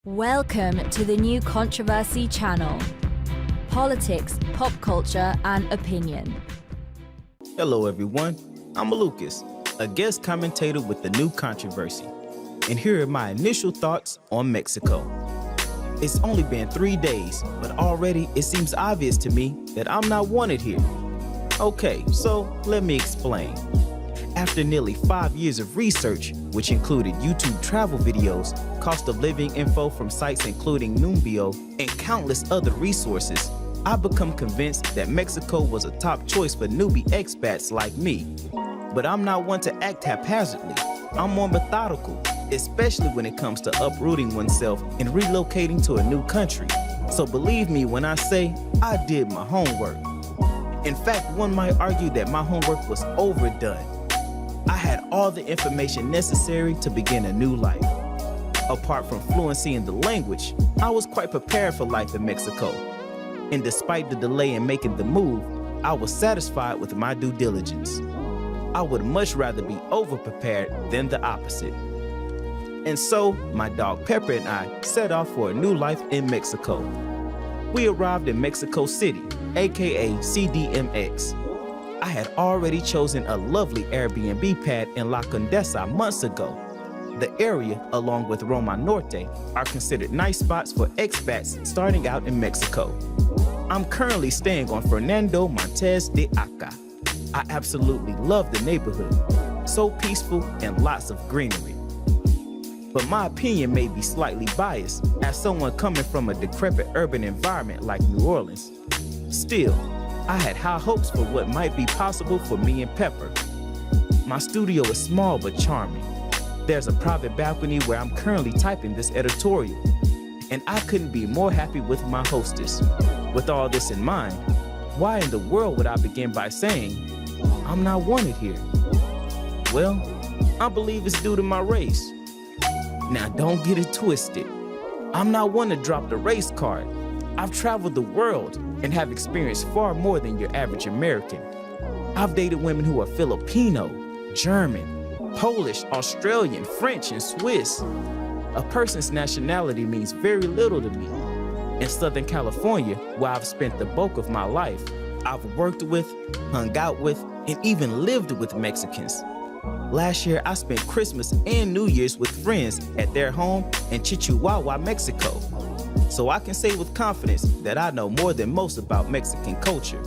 Welcome to the New Controversy channel. Politics, pop culture, and opinion. Hello everyone, I'm Lucas, a guest commentator with the New Controversy, and here are my initial thoughts on Mexico. It's only been 3 days, but already it seems obvious to me that I'm not wanted here. Okay, so let me explain. After nearly 5 years of research, which included YouTube travel videos, cost of living info from sites including Numbeo, and countless other resources, I've become convinced that Mexico was a top choice for newbie expats like me. But I'm not one to act haphazardly. I'm more methodical, especially when it comes to uprooting oneself and relocating to a new country. So believe me when I say I did my homework. In fact, one might argue that my homework was overdone. I had all the information necessary to begin a new life. Apart from fluency in the language, I was quite prepared for life in Mexico. And despite the delay in making the move, I was satisfied with my due diligence. I would much rather be over-prepared than the opposite. And so, my dog Pepper and I set off for a new life in Mexico. We arrived in Mexico City, aka CDMX. I had already chosen a lovely Airbnb pad in La Condesa months ago. The area, along with Roma Norte, are considered nice spots for expats starting out in Mexico. I'm currently staying on Fernando Montes de Aca. I absolutely love the neighborhood, so peaceful and lots of greenery. But my opinion may be slightly biased as someone coming from a decrepit urban environment like New Orleans. Still, I had high hopes for what might be possible for me and Pepper. My studio is small but charming. There's a private balcony where I'm currently typing this editorial, and I couldn't be more happy with my hostess. With all this in mind, why in the world would I begin by saying, I'm not wanted here? Well, I believe it's due to my race. Now don't get it twisted. I'm not one to drop the race card. I've traveled the world and have experienced far more than your average American. I've dated women who are Filipino, German, Polish, Australian, French, and Swiss. A person's nationality means very little to me. In Southern California, where I've spent the bulk of my life, I've worked with, hung out with, and even lived with Mexicans. Last year, I spent Christmas and New Year's with friends at their home in Chihuahua, Mexico. So I can say with confidence that I know more than most about Mexican culture.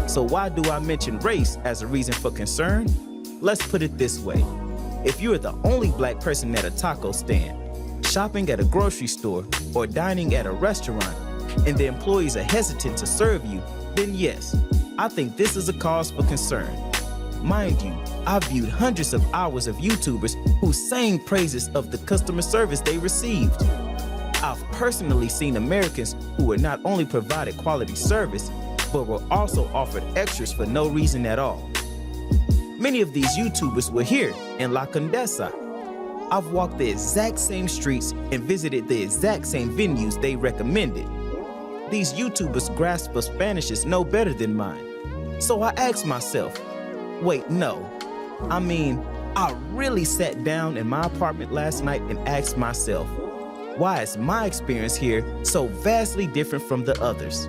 So why do I mention race as a reason for concern? Let's put it this way. If you're the only black person at a taco stand, shopping at a grocery store, or dining at a restaurant, and the employees are hesitant to serve you, then yes, I think this is a cause for concern. Mind you, I've viewed hundreds of hours of YouTubers who sang praises of the customer service they received. I've personally seen Americans who were not only provided quality service, but were also offered extras for no reason at all. Many of these YouTubers were here in La Condesa. I've walked the exact same streets and visited the exact same venues they recommended. These YouTubers' grasp of Spanish is no better than mine. So I asked myself, wait, no. I really sat down in my apartment last night and asked myself, why is my experience here so vastly different from the others?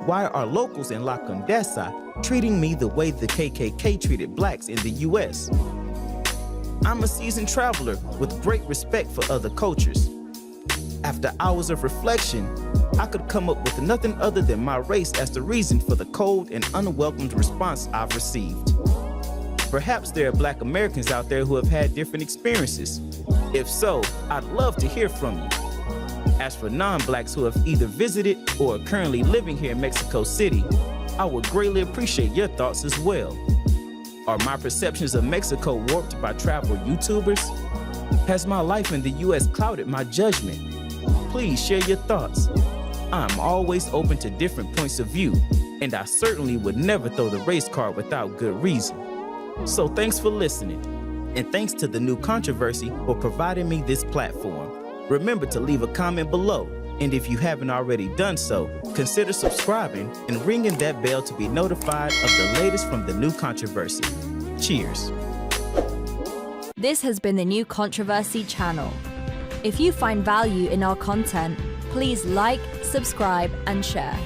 Why are locals in La Condesa treating me the way the KKK treated blacks in the US? I'm a seasoned traveler with great respect for other cultures. After hours of reflection, I could come up with nothing other than my race as the reason for the cold and unwelcomed response I've received. Perhaps there are black Americans out there who have had different experiences. If so, I'd love to hear from you. As for non-blacks who have either visited or are currently living here in Mexico City, I would greatly appreciate your thoughts as well. Are my perceptions of Mexico warped by travel YouTubers? Has my life in the US clouded my judgment? Please share your thoughts. I'm always open to different points of view, and I certainly would never throw the race card without good reason. So thanks for listening, and thanks to the New Controversy for providing me this platform. Remember to leave a comment below, and if you haven't already done so, consider subscribing and ringing that bell to be notified of the latest from the New Controversy. Cheers. This has been the New Controversy channel. If you find value in our content, please like, subscribe, and share.